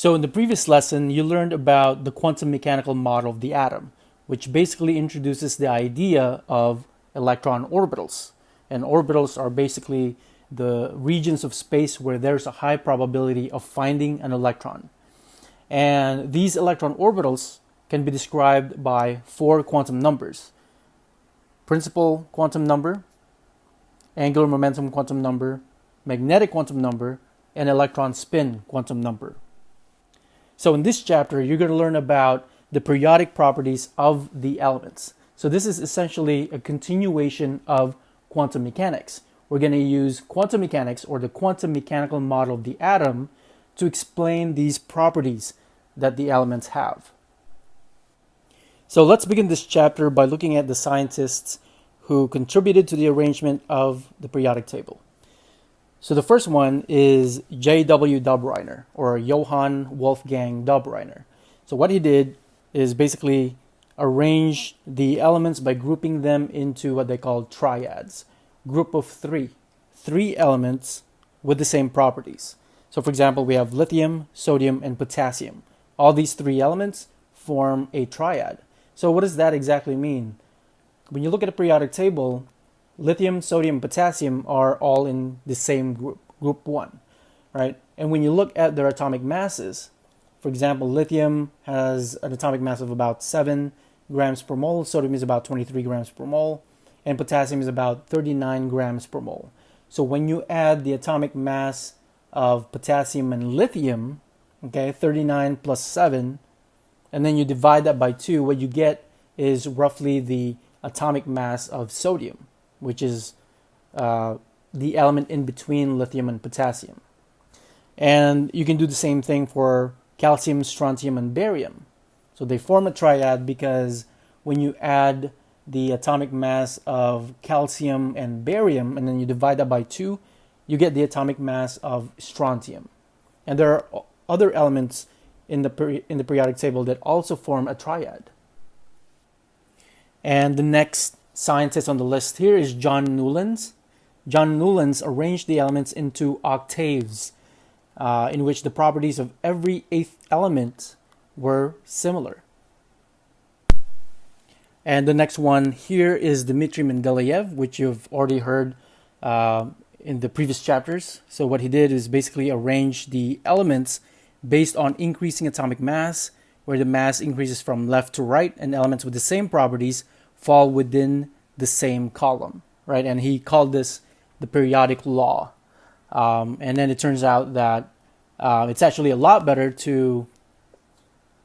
So in the previous lesson, you learned about the quantum mechanical model of the atom, which basically introduces the idea of electron orbitals. And orbitals are basically the regions of space where there's a high probability of finding an electron. And these electron orbitals can be described by four quantum numbers: principal quantum number, angular momentum quantum number, magnetic quantum number, and electron spin quantum number. So in this chapter, you're going to learn about the periodic properties of the elements. So this is essentially a continuation of quantum mechanics. We're going to use quantum mechanics, or the quantum mechanical model of the atom, to explain these properties that the elements have. So let's begin this chapter by looking at the scientists who contributed to the arrangement of the periodic table. So the first one is J.W. Dobereiner, or Johann Wolfgang Dobereiner. So what he did is basically arrange the elements by grouping them into what they call triads. Group of three elements with the same properties. So for example, we have lithium, sodium, and potassium. All these three elements form a triad. So what does that exactly mean? When you look at a periodic table, lithium, sodium, potassium are all in the same group, group 1, right? And when you look at their atomic masses, for example, lithium has an atomic mass of about 7 grams per mole, sodium is about 23 grams per mole, and potassium is about 39 grams per mole. So when you add the atomic mass of potassium and lithium, okay, 39 plus 7, and then you divide that by 2, what you get is roughly the atomic mass of sodium, which is the element in between lithium and potassium. And you can do the same thing for calcium, strontium, and barium. So they form a triad because when you add the atomic mass of calcium and barium, and then you divide that by 2, you get the atomic mass of strontium. And there are other elements in the periodic table that also form a triad. And the next scientist on the list here is John Newlands. John Newlands arranged the elements into octaves, in which the properties of every eighth element were similar. And the next one here is Dmitry Mendeleev, which you've already heard in the previous chapters. So what he did is basically arrange the elements based on increasing atomic mass, where the mass increases from left to right, and elements with the same properties fall within the same column, right? And he called this the periodic law. And then it turns out that it's actually a lot better to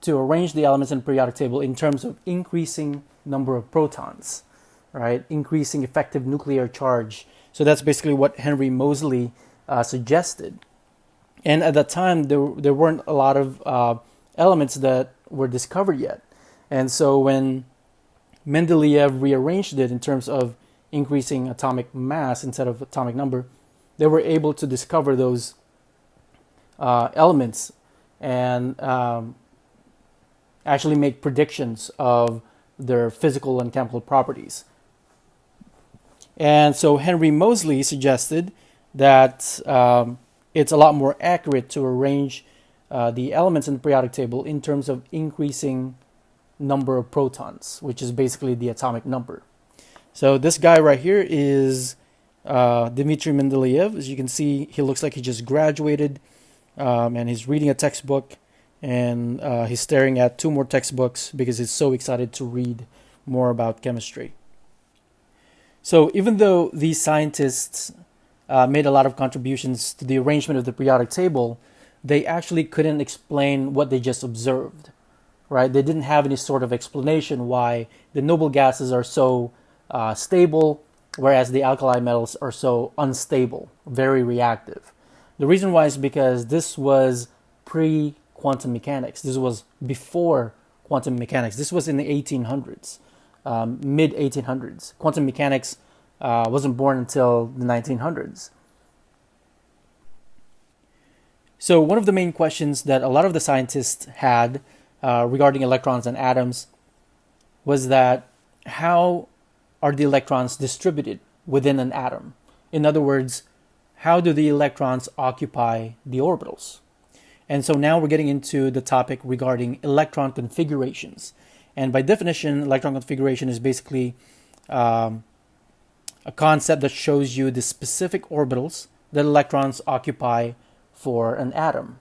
arrange the elements in the periodic table in terms of increasing number of protons, right? Increasing effective nuclear charge. So that's basically what Henry Moseley suggested. And at that time, there weren't a lot of elements that were discovered yet. And so when Mendeleev rearranged it in terms of increasing atomic mass instead of atomic number, they were able to discover those elements and actually make predictions of their physical and chemical properties. And so Henry Moseley suggested that it's a lot more accurate to arrange the elements in the periodic table in terms of increasing number of protons, which is basically the atomic number. So this guy right here is Dmitry Mendeleev. As you can see, he looks like he just graduated, and he's reading a textbook, and he's staring at 2 more textbooks because he's so excited to read more about chemistry. So even though these scientists made a lot of contributions to the arrangement of the periodic table, they actually couldn't explain what they just observed, right? They didn't have any sort of explanation why the noble gases are so stable, whereas the alkali metals are so unstable, very reactive. The reason why is because this was pre-quantum mechanics. This was before quantum mechanics. This was in the 1800s, mid-1800s. Quantum mechanics wasn't born until the 1900s. So one of the main questions that a lot of the scientists had regarding electrons and atoms was that how are the electrons distributed within an atom? In other words, how do the electrons occupy the orbitals? And so now we're getting into the topic regarding electron configurations. And by definition, electron configuration is basically a concept that shows you the specific orbitals that electrons occupy for an atom.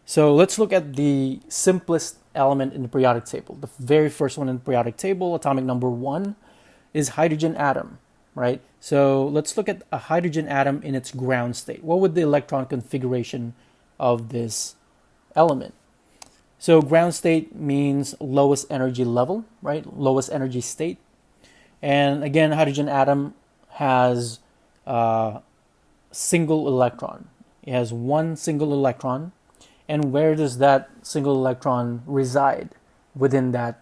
So let's look at the simplest element in the periodic table. The very first one in the periodic table, atomic number 1, is hydrogen atom, right? So let's look at a hydrogen atom in its ground state. What would the electron configuration of this element? So ground state means lowest energy level, right? Lowest energy state. And again, hydrogen atom has a single electron. It has one single electron. And where does that single electron reside within that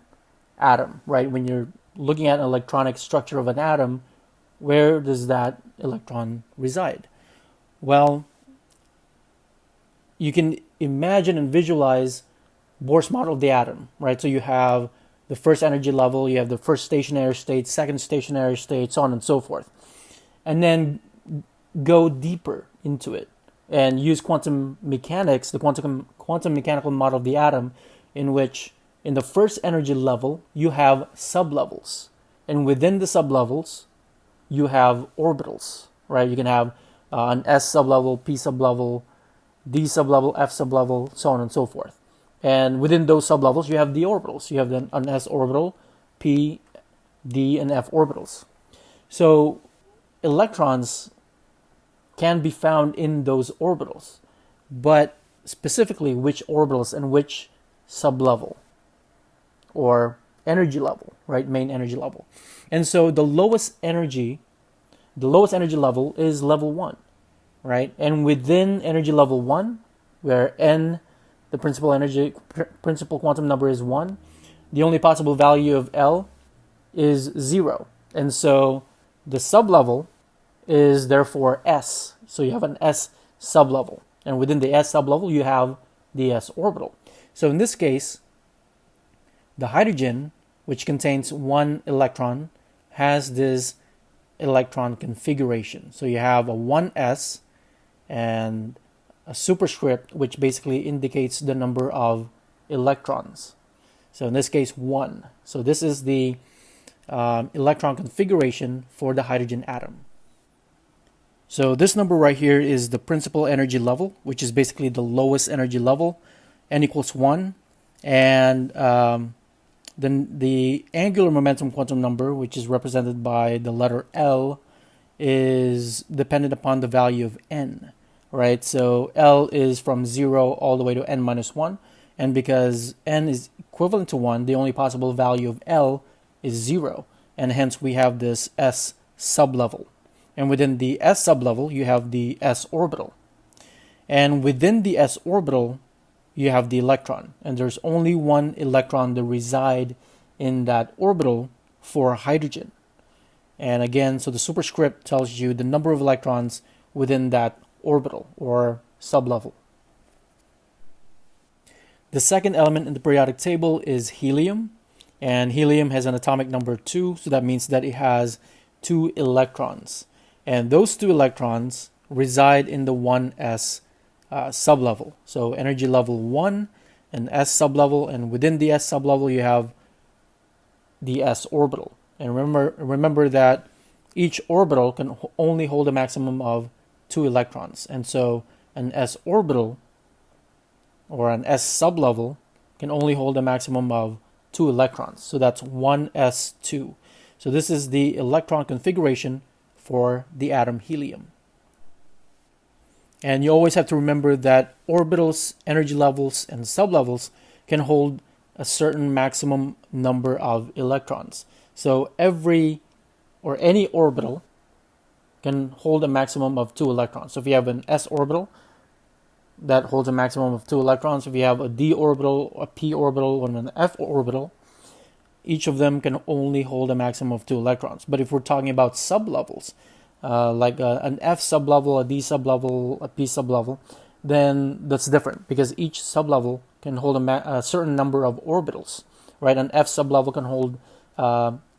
atom, right? When you're looking at an electronic structure of an atom, where does that electron reside? Well, you can imagine and visualize Bohr's model of the atom, right? So you have the first energy level, you have the first stationary state, second stationary state, so on and so forth. And then go deeper into it and use quantum mechanics, the quantum mechanical model of the atom, in which in the first energy level you have sublevels, and within the sublevels you have orbitals, right? You can have an S sublevel, P sublevel, D sublevel, F sublevel, so on and so forth. And within those sublevels you have the orbitals. You have an S orbital, P, D, and F orbitals. So electrons can be found in those orbitals, but specifically which orbitals and which sublevel or energy level, right? Main energy level. And so the lowest energy level is level 1, right? And within energy level 1, where n, the principal quantum number is 1, the only possible value of L is 0. And so the sublevel is therefore S. So you have an S sublevel. And within the S sublevel, you have the S orbital. So in this case, the hydrogen, which contains one electron, has this electron configuration. So you have a 1s and a superscript, which basically indicates the number of electrons. So in this case, 1. So this is the electron configuration for the hydrogen atom. So this number right here is the principal energy level, which is basically the lowest energy level, n equals 1. And then the angular momentum quantum number, which is represented by the letter L, is dependent upon the value of n, right? So L is from 0 all the way to n minus 1. And because n is equivalent to 1, the only possible value of L is 0. And hence we have this S sublevel. And within the S sublevel, you have the S orbital. And within the S orbital, you have the electron. And there's only one electron that reside in that orbital for hydrogen. And again, so the superscript tells you the number of electrons within that orbital or sublevel. The second element in the periodic table is helium. And helium has an atomic number 2, so that means that it has 2 electrons. And those 2 electrons reside in the 1s sublevel. So energy level 1 and S sublevel, and within the S sublevel you have the S orbital. And remember that each orbital can only hold a maximum of 2 electrons. And so an S orbital or an S sublevel can only hold a maximum of 2 electrons. So that's 1s2. So this is the electron configuration for the atom helium. And you always have to remember that orbitals, energy levels, and sublevels can hold a certain maximum number of electrons. So any orbital can hold a maximum of 2 electrons. So if you have an S orbital, that holds a maximum of 2 electrons. If you have a D orbital, a P orbital, and an F orbital, each of them can only hold a maximum of 2 electrons. But if we're talking about sublevels, like an F sublevel, a D sublevel, a P sublevel, then that's different because each sublevel can hold a certain number of orbitals, right? An F sublevel can hold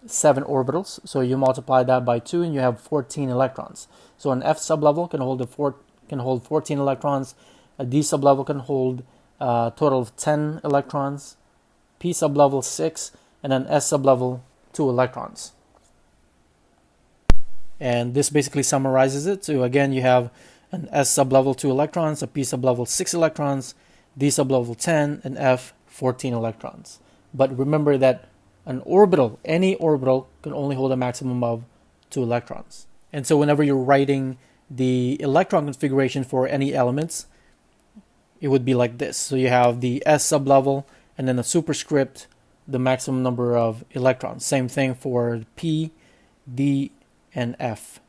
7 orbitals, so you multiply that by 2 and you have 14 electrons. So an F sublevel can hold 14 electrons, a D sublevel can hold a total of 10 electrons, P sublevel 6, and then S sublevel 2 electrons. And this basically summarizes it. So again, you have an S sublevel 2 electrons, a P sublevel 6 electrons, D sublevel 10, and F 14 electrons. But remember that an orbital, any orbital, can only hold a maximum of 2 electrons. And so whenever you're writing the electron configuration for any elements, it would be like this. So you have the S sublevel and then a superscript, the maximum number of electrons. Same thing for P, D, and F.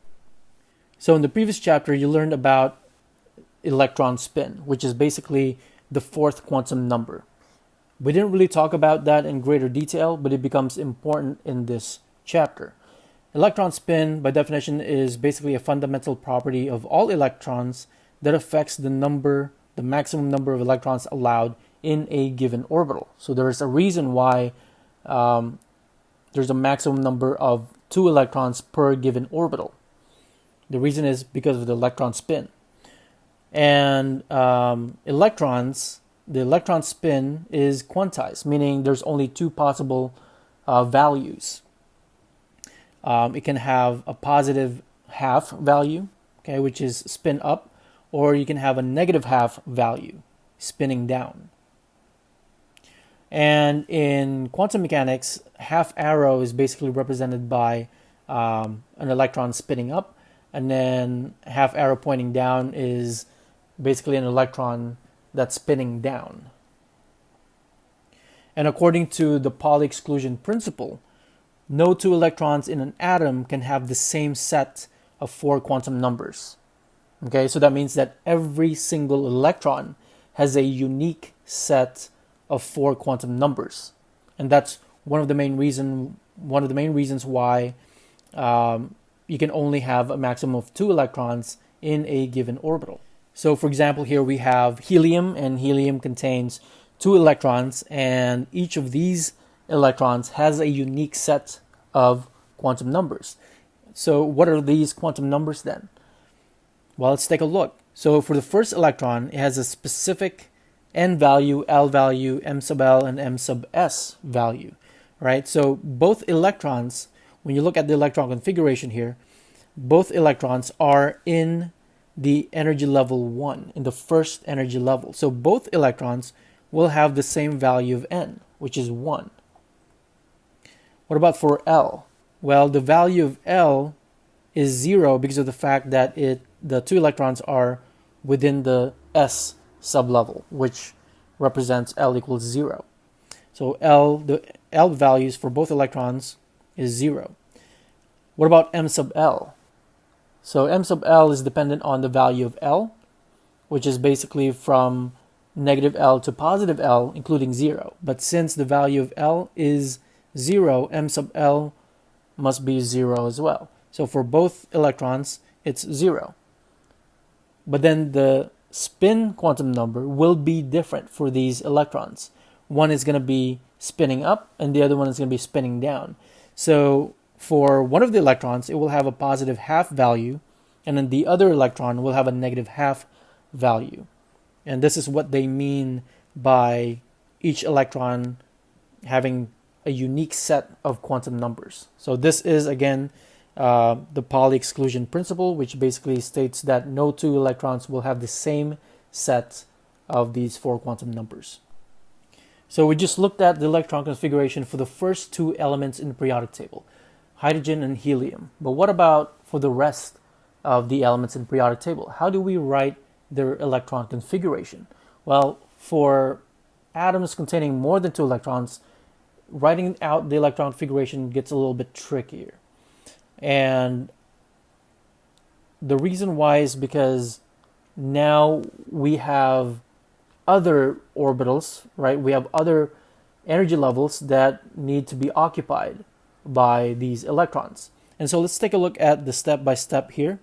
So in the previous chapter, you learned about electron spin, which is basically the fourth quantum number. We didn't really talk about that in greater detail, but it becomes important in this chapter. Electron spin, by definition, is basically a fundamental property of all electrons that affects the maximum number of electrons allowed in a given orbital. So there is a reason why there's a maximum number of 2 electrons per given orbital. The reason is because of the electron spin. And electrons, the electron spin is quantized, meaning there's only 2 possible values. It can have a positive half value, okay, which is spin up, or you can have a negative half value, spinning down. And in quantum mechanics, half arrow is basically represented by an electron spinning up, and then half arrow pointing down is basically an electron that's spinning down. And according to the Pauli exclusion principle, no 2 electrons in an atom can have the same set of 4 quantum numbers. Okay, so that means that every single electron has a unique set of 4 quantum numbers, and that's one of the main reasons why you can only have a maximum of 2 electrons in a given orbital. So, for example, here we have helium, and helium contains 2 electrons, and each of these electrons has a unique set of quantum numbers. So what are these quantum numbers then? Well, let's take a look. So for the first electron, it has a specific N value, L value, M sub L, and M sub S value, right? So both electrons, when you look at the electron configuration here, both electrons are in the energy level 1, in the first energy level. So both electrons will have the same value of N, which is 1. What about for L? Well, the value of L is 0 because of the fact that the 2 electrons are within the S sublevel, which represents L equals 0. So the L values for both electrons is 0. What about M sub L? So M sub L is dependent on the value of L, which is basically from negative L to positive L, including 0. But since the value of L is 0, M sub L must be 0 as well. So for both electrons, it's 0. But then the spin quantum number will be different for these electrons. One is going to be spinning up, and the other one is going to be spinning down. So for one of the electrons, it will have a positive half value, and then the other electron will have a negative half value. And this is what they mean by each electron having a unique set of quantum numbers. So this is, again, the Pauli exclusion principle, which basically states that no 2 electrons will have the same set of these 4 quantum numbers. So we just looked at the electron configuration for the first 2 elements in the periodic table, hydrogen and helium. But what about for the rest of the elements in the periodic table? How do we write their electron configuration? Well, for atoms containing more than 2 electrons, writing out the electron configuration gets a little bit trickier. And the reason why is because now we have other orbitals, right? We have other energy levels that need to be occupied by these electrons. And so let's take a look at the step-by-step here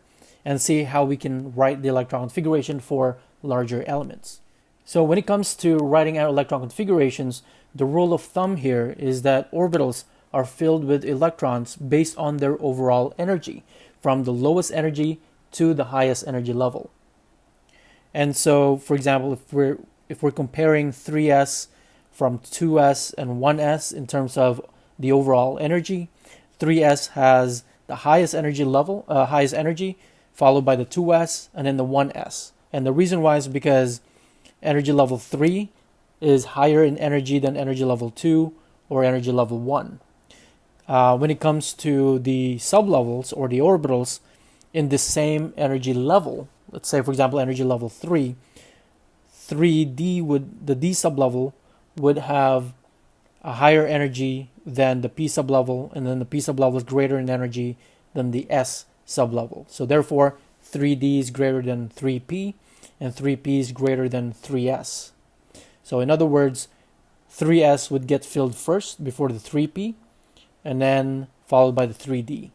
and see how we can write the electron configuration for larger elements. So when it comes to writing out electron configurations, the rule of thumb here is that orbitals are filled with electrons based on their overall energy, from the lowest energy to the highest energy level. And so, for example, if we're comparing 3s from 2s and 1s in terms of the overall energy, 3s has the highest energy level, highest energy, followed by the 2s and then the 1s. And the reason why is because energy level 3 is higher in energy than energy level 2 or energy level 1. When it comes to the sublevels or the orbitals in the same energy level, let's say for example energy level 3, the D sublevel would have a higher energy than the P sublevel, and then the P sublevel is greater in energy than the S sublevel. So therefore 3D is greater than 3P, and 3P is greater than 3S. So in other words, 3S would get filled first before the 3P, and then followed by the 3D.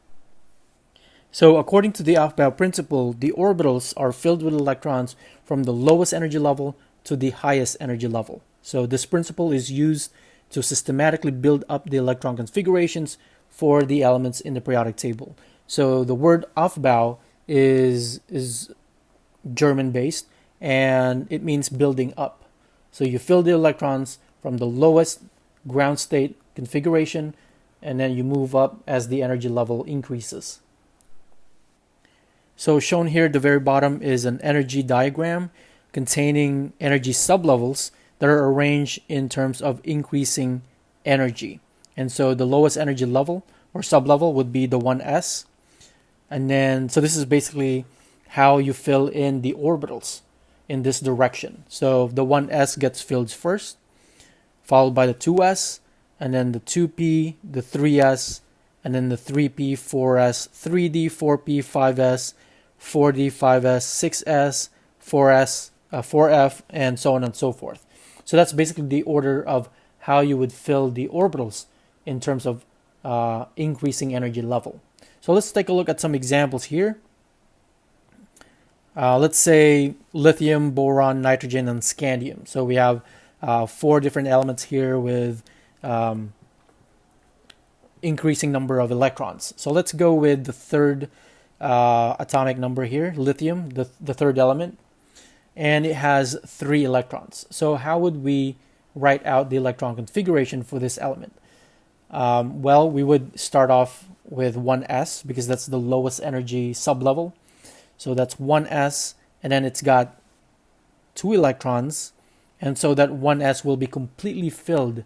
So according to the Aufbau Principle, the orbitals are filled with electrons from the lowest energy level to the highest energy level. So this principle is used to systematically build up the electron configurations for the elements in the periodic table. So the word Aufbau is German based, and it means building up. So you fill the electrons from the lowest ground state configuration, and then you move up as the energy level increases. So shown here at the very bottom is an energy diagram containing energy sublevels that are arranged in terms of increasing energy. And so the lowest energy level or sublevel would be the 1s. And then, so this is basically how you fill in the orbitals in this direction. So the 1s gets filled first, followed by the 2s, and then the 2p, the 3s, and then the 3p, 4s, 3d, 4p, 5s, 4d, 5s, 6s, 4s, 4f, and so on and so forth. So that's basically the order of how you would fill the orbitals in terms of increasing energy level. So let's take a look at some examples here. Let's say lithium, boron, nitrogen, and scandium. So we have 4 different elements here with increasing number of electrons. So let's go with the third atomic number here, lithium, the third element, and it has 3 electrons. So how would we write out the electron configuration for this element? Well, we would start off with 1s because that's the lowest energy sublevel. So that's 1s, and then it's got 2 electrons, and so that 1s will be completely filled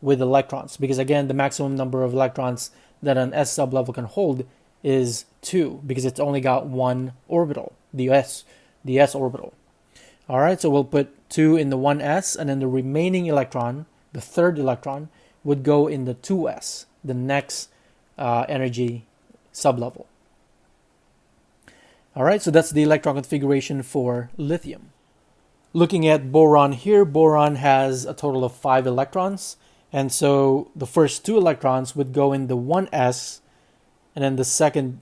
with electrons, because again the maximum number of electrons that an s sublevel can hold is 2, because it's only got 1 orbital, the s orbital. All right, so we'll put 2 in the 1s, and then the remaining electron, the third electron, would go in the 2s, the next energy sublevel. All right, so that's the electron configuration for lithium. Looking at boron here, boron has a total of 5 electrons, and so the first 2 electrons would go in the 1s, and then the second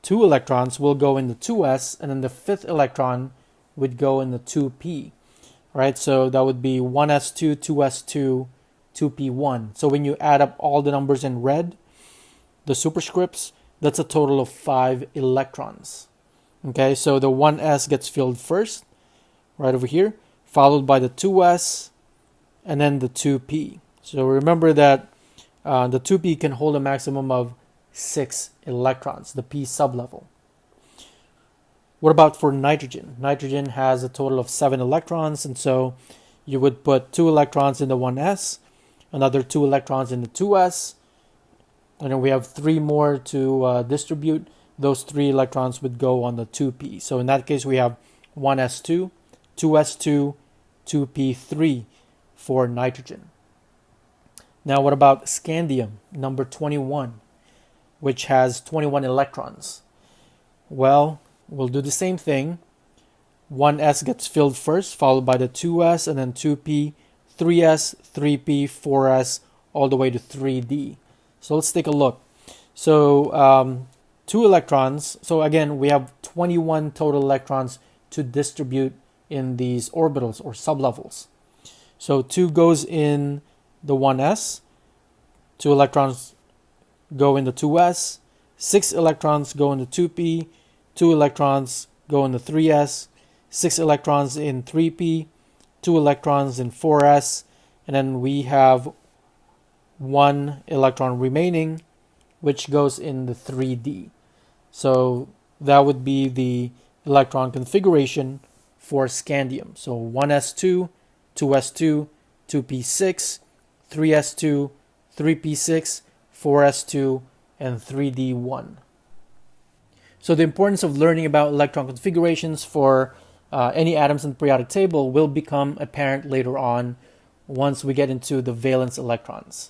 2 electrons will go in the 2s, and then the 5th electron would go in the 2p. All right, so that would be 1s2, 2s2, 2p1. So when you add up all the numbers in red, the superscripts, that's a total of 5 electrons. Okay, so the 1s gets filled first, right over here, followed by the 2s, and then the 2p. So remember that the 2p can hold a maximum of 6 electrons, the p sublevel. What about for nitrogen? Nitrogen has a total of 7 electrons, and so you would put 2 electrons in the 1s, another 2 electrons in the 2s, and then we have 3 more to distribute. Those 3 electrons would go on the 2p. So in that case, we have 1s2, 2s2, 2p3 for nitrogen. Now what about scandium, number 21, which has 21 electrons? Well, we'll do the same thing. 1s gets filled first, followed by the 2s, and then 2p, 3s, 3p, 4s, all the way to 3d. So let's take a look. So 2 electrons. So again, we have 21 total electrons to distribute in these orbitals or sublevels. So 2 goes in the 1s, 2 electrons go in the 2s, 6 electrons go in the 2p, 2 electrons go in the 3s, 6 electrons in 3p, 2 electrons in 4s, and then we have 1 electron remaining, which goes in the 3d. So that would be the electron configuration for scandium. So 1s2, 2s2, 2p6, 3s2, 3p6, 4s2, and 3d1. So the importance of learning about electron configurations for any atoms in the periodic table will become apparent later on once we get into the valence electrons.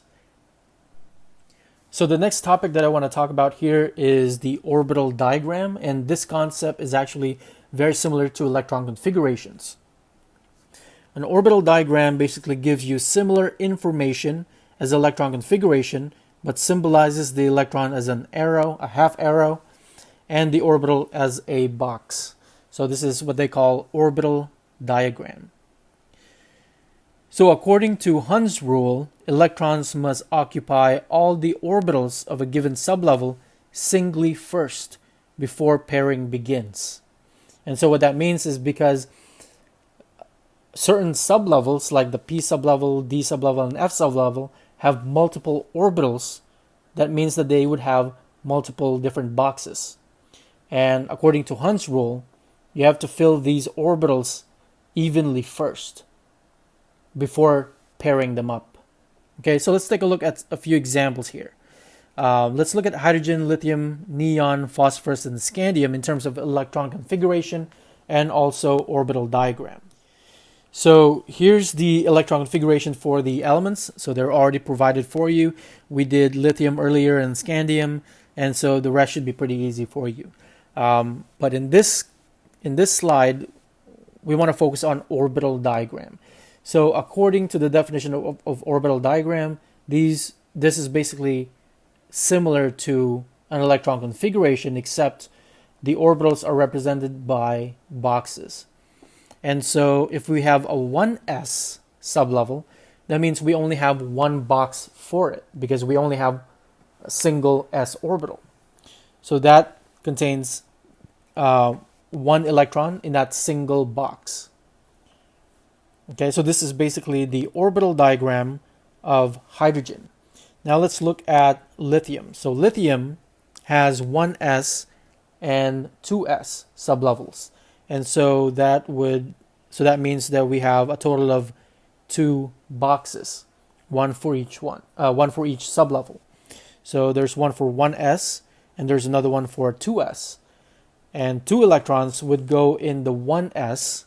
So the next topic that I want to talk about here is the orbital diagram, and this concept is actually very similar to electron configurations. An orbital diagram basically gives you similar information as electron configuration, but symbolizes the electron as an arrow, a half arrow, and the orbital as a box. So this is what they call orbital diagram. So according to Hund's rule, electrons must occupy all the orbitals of a given sublevel singly first before pairing begins. And so what that means is because certain sublevels like the p sublevel, d sublevel, and f sublevel have multiple orbitals, that means that they would have multiple different boxes. And according to Hund's rule, you have to fill these orbitals evenly first before pairing them up. Okay, so let's take a look at a few examples here. Let's look at hydrogen, lithium, neon, phosphorus, and scandium in terms of electron configuration and also orbital diagram. So here's the electron configuration for the elements. So they're already provided for you. We did lithium earlier and scandium, and so the rest should be pretty easy for you. But in this slide, we want to focus on orbital diagram. So according to the definition of orbital diagram, this is basically similar to an electron configuration, except the orbitals are represented by boxes. And so if we have a 1s sublevel, that means we only have one box for it because we only have a single s orbital. So that contains one electron in that single box. Okay, so this is basically the orbital diagram of hydrogen. Now let's look at lithium. So lithium has 1s and 2s sublevels. And so that means that we have a total of 2 boxes, one for each sublevel. So there's one for 1s and there's another one for 2s. And 2 electrons would go in the 1s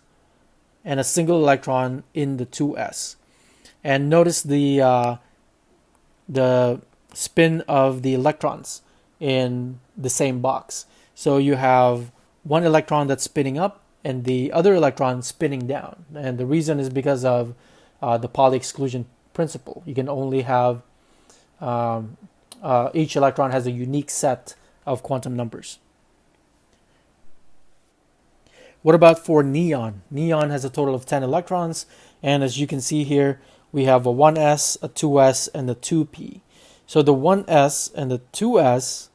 and a single electron in the 2s. And notice the spin of the electrons in the same box. So you have one electron that's spinning up and the other electron spinning down. And the reason is because of the Pauli exclusion principle. You can only have each electron has a unique set of quantum numbers. What about for neon? Neon has a total of 10 electrons, and as you can see here, we have a 1s, a 2s, and a 2p. So the 1s and the 2s,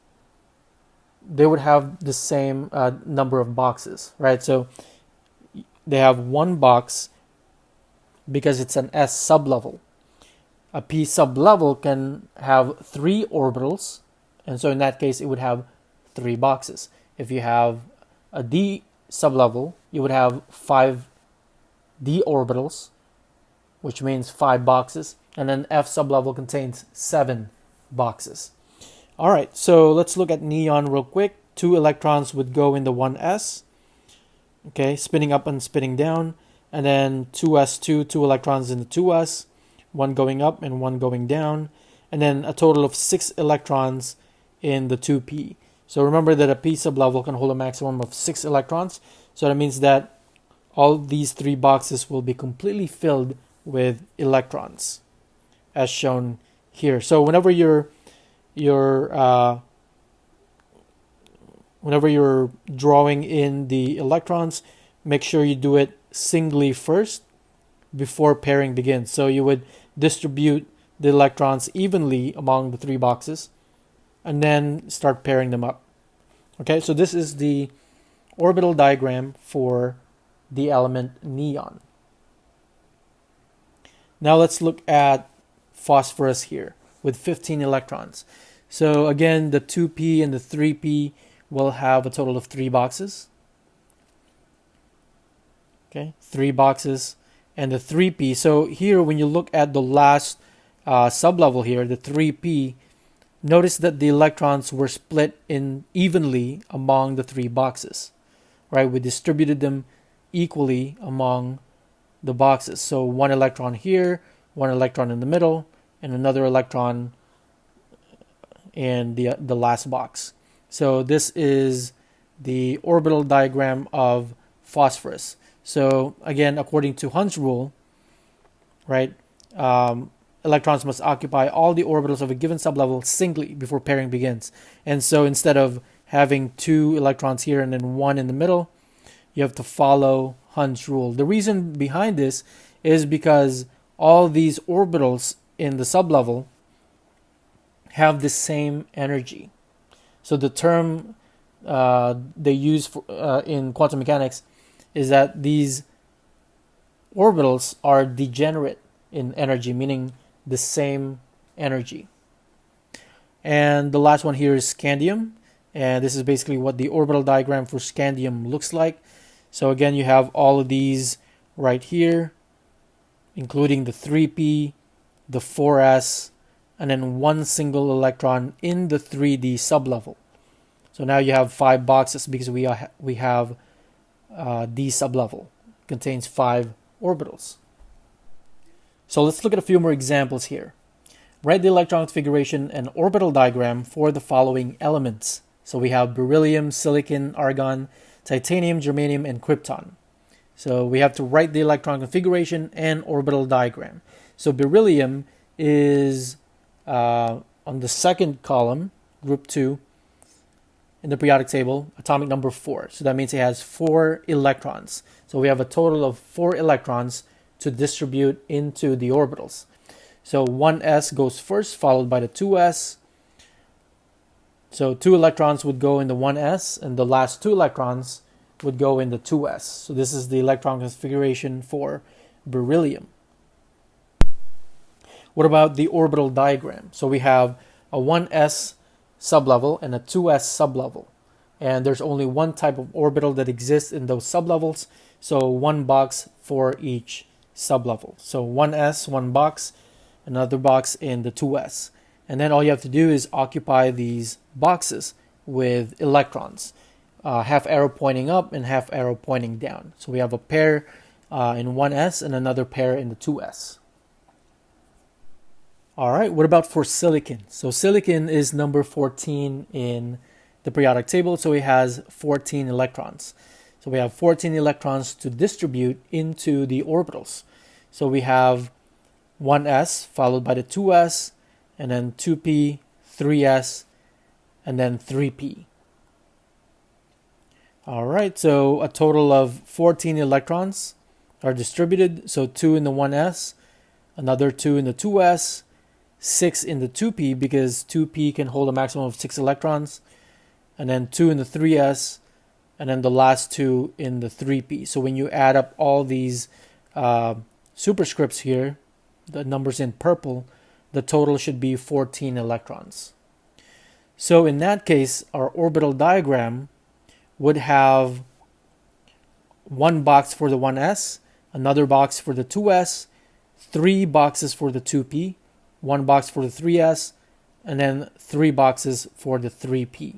they would have the same number of boxes, right? So they have one box because it's an s sublevel. A p sublevel can have 3 orbitals, and so in that case, it would have 3 boxes. If you have a d sublevel, you would have 5 d orbitals, which means 5 boxes, and then f sublevel contains 7 boxes. All right, so let's look at neon real quick. 2 electrons would go in the 1s, okay, spinning up and spinning down, and then 2s2, 2 electrons in the 2s, one going up and one going down, and then a total of 6 electrons in the 2p. So remember that a p sublevel can hold a maximum of 6 electrons. So that means that all these 3 boxes will be completely filled with electrons, as shown here. So whenever you're drawing in the electrons, make sure you do it singly first before pairing begins. So you would distribute the electrons evenly among the 3 boxes and then start pairing them up. Okay, so this is the orbital diagram for the element neon. Now let's look at phosphorus here with 15 electrons. So again, the 2p and the 3p will have a total of 3 boxes. Okay, 3 boxes. And the 3p, so here when you look at the last sublevel here, the 3p, notice that the electrons were split in evenly among the 3 boxes, right? We distributed them equally among the boxes. So 1 electron here, 1 electron in the middle, and another electron in the last box. So this is the orbital diagram of phosphorus. So again, according to Hund's rule, right, electrons must occupy all the orbitals of a given sublevel singly before pairing begins. And so instead of having 2 electrons here and then 1 in the middle, you have to follow Hund's rule. The reason behind this is because all these orbitals in the sublevel have the same energy. So the term they use in quantum mechanics is that these orbitals are degenerate in energy, meaning the same energy. And the last one here is scandium, and this is basically what the orbital diagram for scandium looks like. So again, you have all of these right here, including the 3p, the 4s, and then 1 single electron in the 3d sublevel. So now you have 5 boxes because we have D sublevel contains 5 orbitals. So let's look at a few more examples here. Write the electron configuration and orbital diagram for the following elements. So we have beryllium, silicon, argon, titanium, germanium, and krypton. So we have to write the electron configuration and orbital diagram. So beryllium is on the second column, group 2, in the periodic table, atomic number 4. So that means it has 4 electrons. So we have a total of 4 electrons to distribute into the orbitals. So 1s goes first, followed by the 2s. So 2 electrons would go in the 1s, and the last 2 electrons would go in the 2s. So this is the electron configuration for beryllium. What about the orbital diagram? So we have a 1s sublevel and a 2s sublevel, and there's only one type of orbital that exists in those sublevels, so 1 box for each sublevel. So 1s, 1 box, another box in the 2s, and then all you have to do is occupy these boxes with electrons, half arrow pointing up and half arrow pointing down. So we have a pair in 1s and another pair in the 2s. All right, what about for silicon? So silicon is number 14 in the periodic table, so it has 14 electrons. So we have 14 electrons to distribute into the orbitals. So we have 1s followed by the 2s, and then 2p, 3s, and then 3p. All right, so a total of 14 electrons are distributed. So 2 in the 1s, another 2 in the 2s, 6 in the 2p because 2p can hold a maximum of 6 electrons, and then 2 in the 3s, and then the last 2 in the 3p. So when you add up all these superscripts here, the numbers in purple, the total should be 14 electrons. So in that case, our orbital diagram would have 1 box for the 1s, another box for the 2s, 3 boxes for the 2p, 1 box for the 3s, and then 3 boxes for the 3p.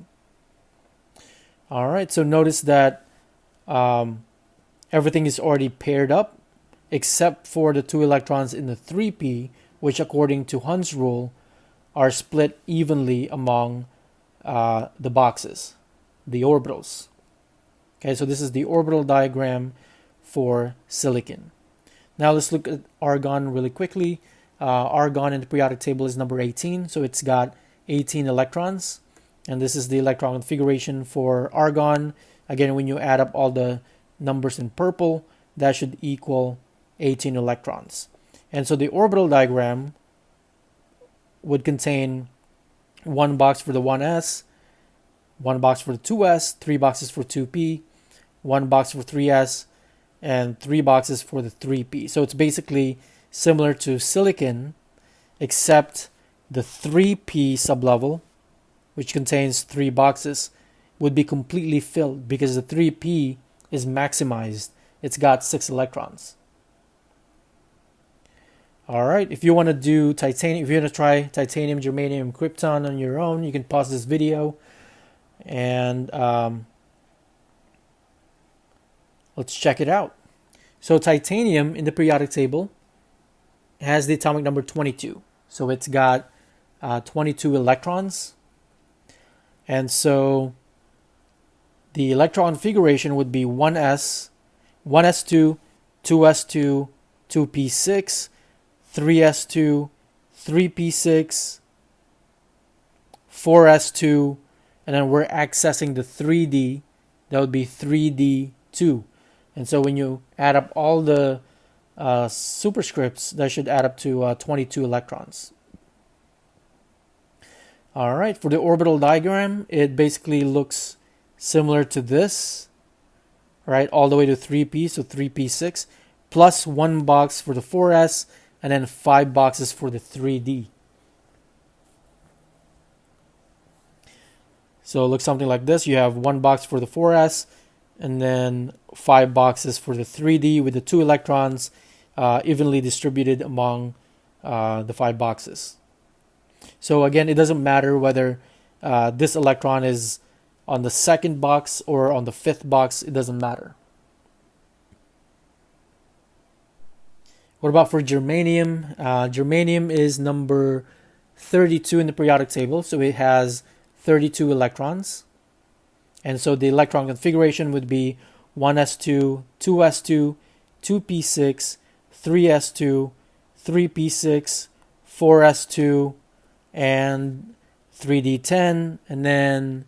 All right, so notice that everything is already paired up except for the 2 electrons in the 3p, which according to Hund's rule are split evenly among the boxes, the orbitals. Okay, so this is the orbital diagram for silicon. Now let's look at argon really quickly. Argon in the periodic table is number 18, so it's got 18 electrons, and this is the electron configuration for argon. Again, when you add up all the numbers in purple, that should equal 18 electrons. And so the orbital diagram would contain 1 box for the 1s, 1 box for the 2s, 3 boxes for 2p, 1 box for 3s, and 3 boxes for the 3p. So it's basically similar to silicon, except the 3p sublevel, which contains 3 boxes, would be completely filled because the 3p is maximized. It's got 6 electrons. All right, if you want to do titanium, if you want to try titanium, germanium, krypton on your own, you can pause this video and let's check it out. So titanium in the periodic table has the atomic number 22. So it's got 22 electrons. And so the electron configuration would be 1s, 1s2, 2s2, 2p6, 3s2, 3p6, 4s2, and then we're accessing the 3d. That would be 3d2. And so when you add up all the superscripts, that should add up to 22 electrons. All right, for the orbital diagram, it basically looks similar to this, right? All the way to 3p, so 3p6, plus 1 box for the 4s, and then 5 boxes for the 3d. So it looks something like this. You have 1 box for the 4s, and then 5 boxes for the 3d with the 2 electrons evenly distributed among the 5 boxes. So again, it doesn't matter whether this electron is on the 2nd box or on the 5th box. It doesn't matter. What about for germanium? Germanium is number 32 in the periodic table, so it has 32 electrons. And so the electron configuration would be 1s2, 2s2, 2p6, 3s2, 3p6, 4s2, and 3d10, and then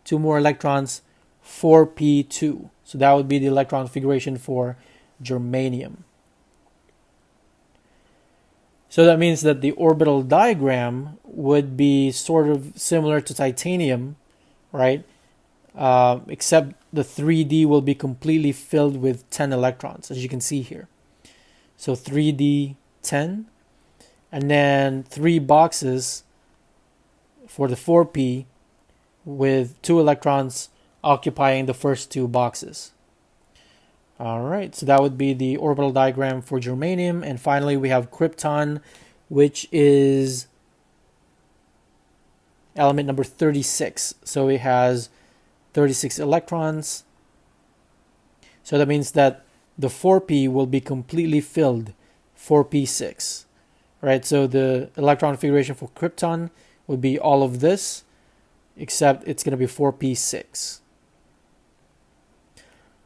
2 more electrons, 4p2. So that would be the electron configuration for germanium. So that means that the orbital diagram would be sort of similar to titanium, right? Except the 3D will be completely filled with 10 electrons, as you can see here. So 3D 10, and then 3 boxes for the 4p with 2 electrons occupying the first 2 boxes. All right, so that would be the orbital diagram for germanium. And finally, we have krypton, which is element number 36. So it has 36 electrons. So that means that the 4p will be completely filled, 4p6. Right, so the electron configuration for krypton would be all of this, except it's going to be 4p6.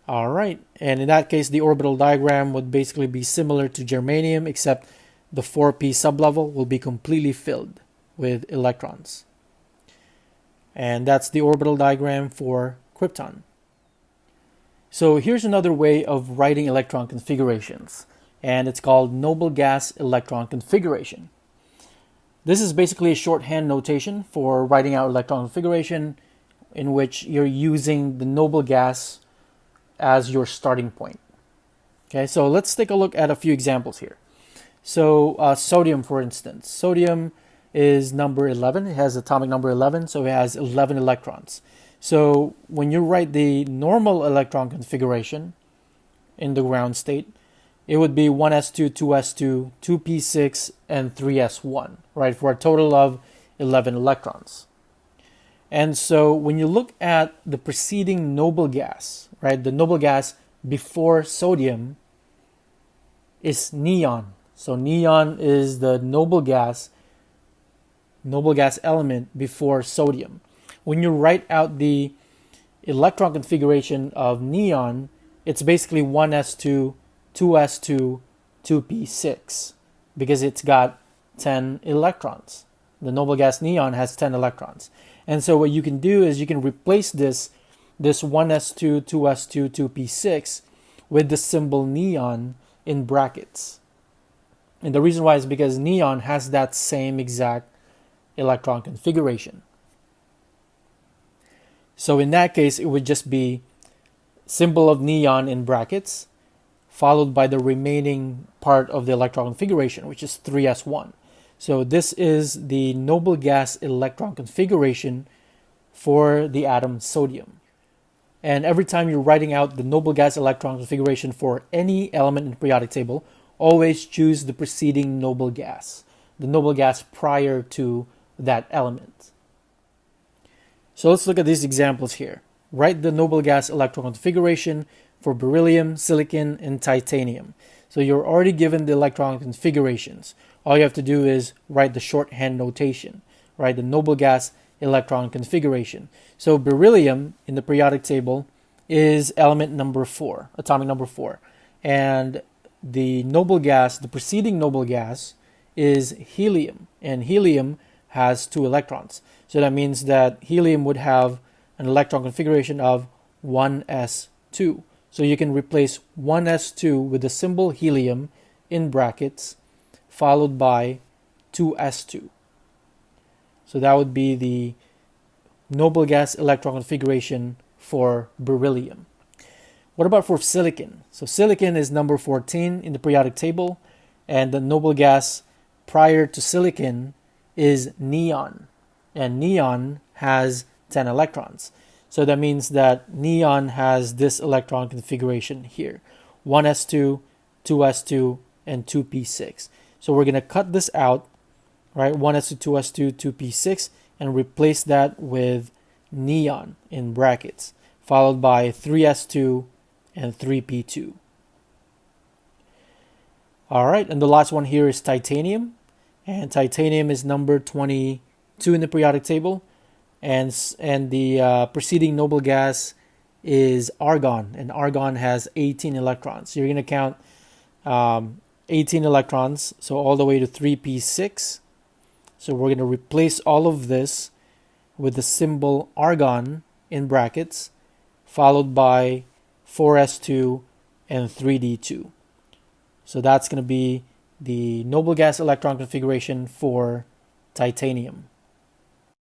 All right, and in that case, the orbital diagram would basically be similar to germanium, except the 4p sublevel will be completely filled with electrons. And that's the orbital diagram for krypton. So here's another way of writing electron configurations, and it's called noble gas electron configuration. This is basically a shorthand notation for writing out electron configuration in which you're using the noble gas as your starting point. Okay, so let's take a look at a few examples here. So sodium, for instance. Sodium is number 11. It has atomic number 11, so it has 11 electrons. So when you write the normal electron configuration in the ground state, it would be 1s2, 2s2, 2p6, and 3s1, right, for a total of 11 electrons. And so when you look at the preceding noble gas, right, the noble gas before sodium is neon. So neon is the noble gas element before sodium. When you write out the electron configuration of neon, it's basically 1s2, 2s2, 2p6, because it's got 10 electrons. The noble gas neon has 10 electrons. And so what you can do is you can replace this 1s2, 2s2, 2p6 with the symbol neon in brackets. And the reason why is because neon has that same exact electron configuration. So in that case, it would just be symbol of neon in brackets, followed by the remaining part of the electron configuration, which is 3s1. So this is the noble gas electron configuration for the atom sodium. And every time you're writing out the noble gas electron configuration for any element in the periodic table, always choose the preceding noble gas, the noble gas prior to that element. So let's look at these examples here. Write the noble gas electron configuration for beryllium, silicon, and titanium. So you're already given the electron configurations. All you have to do is write the shorthand notation, right? The noble gas electron configuration. So beryllium in the periodic table is element number 4, atomic number 4. And the noble gas, the preceding noble gas, is helium. And helium has 2 electrons. So that means that helium would have an electron configuration of 1s2. So you can replace 1s2 with the symbol helium in brackets, followed by 2s2. So that would be the noble gas electron configuration for beryllium. What about for silicon? So silicon is number 14 in the periodic table, and the noble gas prior to silicon is neon. And neon has 10 electrons. So that means that neon has this electron configuration here. 1s2, 2s2, and 2p6. So we're going to cut this out, right? 1s2, 2s2, 2p6, and replace that with neon in brackets, followed by 3s2 and 3p2. All right, and the last one here is titanium. And titanium is number 22 in the periodic table. And the preceding noble gas is argon, and argon has 18 electrons. So you're going to count 18 electrons, so all the way to 3p6. So we're going to replace all of this with the symbol argon in brackets, followed by 4s2 and 3d2. So that's going to be the noble gas electron configuration for titanium.